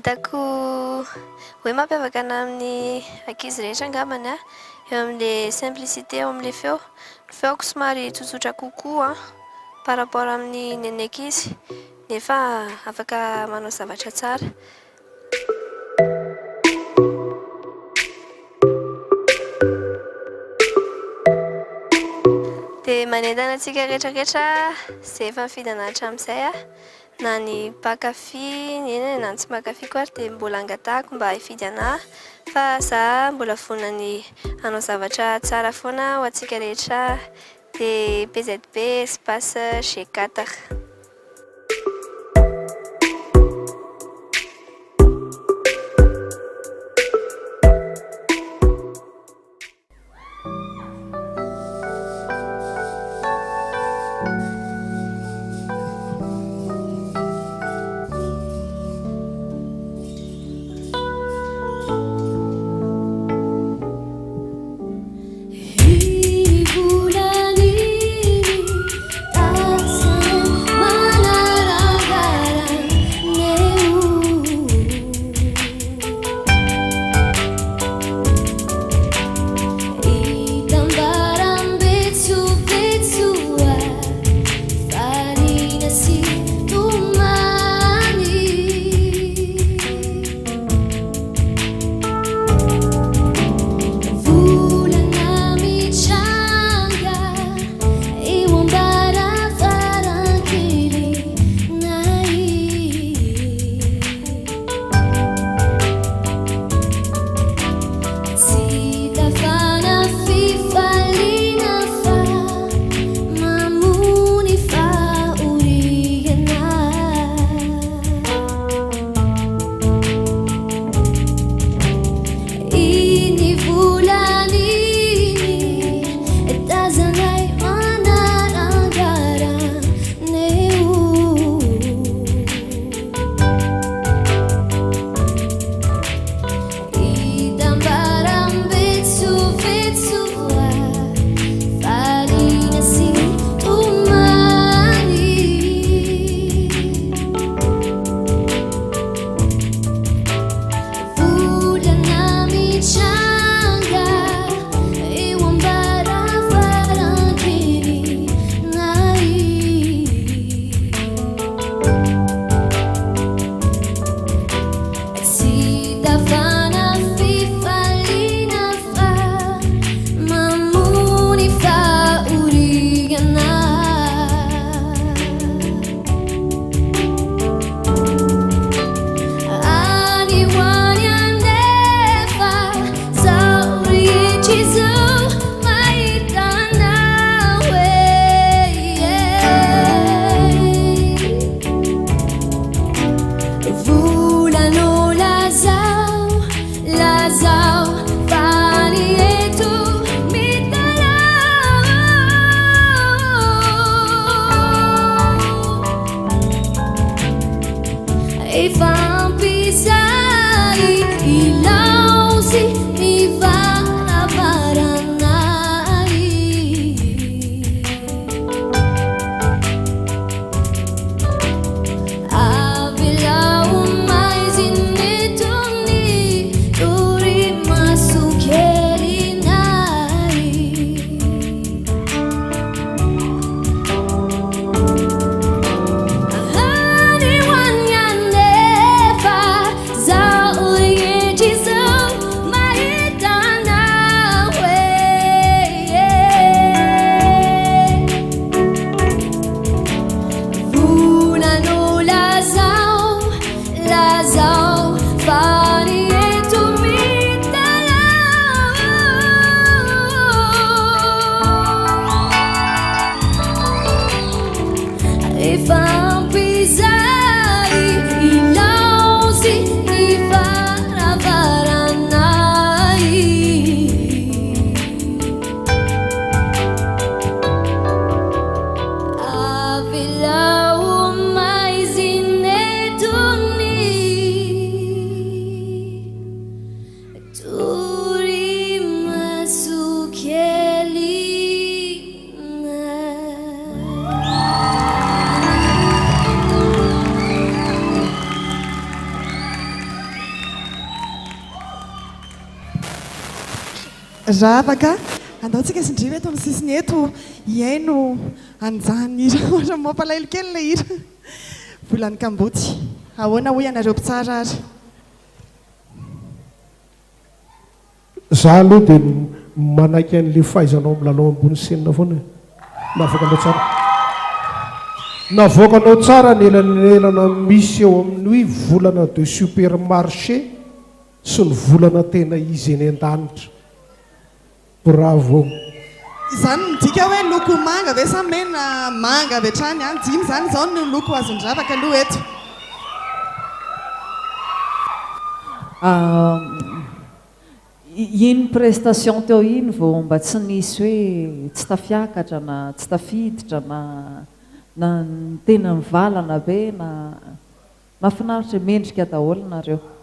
hitako hoe mampiavaka anahy amin'ny ankizy rehetra angambany a eo amin'le simplicité eo amin'le feo. Ny feoko somary tsotsotra kokoa par rapport amin'ny nen'ny ankizy nefa afaka manao zavatra tsara. Dia manentana antsika rehetrarehetra izay efa mifidy hatramin'izay a, na ny mpakafy na ny tsy mpakafy koa dia mbola angatahako mba hifidy anahy fa za mbola vonany hanao zavatra tsara foana ho antsika rehetra. Dia PZB espace G4. raha afaka andaontsika sindriva eto amin'ny sisiny eto iaino anjany hira ohatra mampalailo kely ilay hira volan'ny kamboty ahoana ho ianareo mpitsara ary za aloha dia manaiky an'le fahaizanao milalao ambony senina foana navoakanao tsara navoakanao tsara ny elanelana misy eo amin'ny hoe volana de supermarché sy ny volana tena izy eny an-danitra bravo izany midika hoe loko manga ve sa mena manga avy hatrany any dimy zany izao no loko azondravaka aloha eto iny prestation teo iny vao mba tsy nisy hoe tsy tafiakatra na tsy tafiditra na tena mivalana be na mahafinaritra mendrika daholo nareo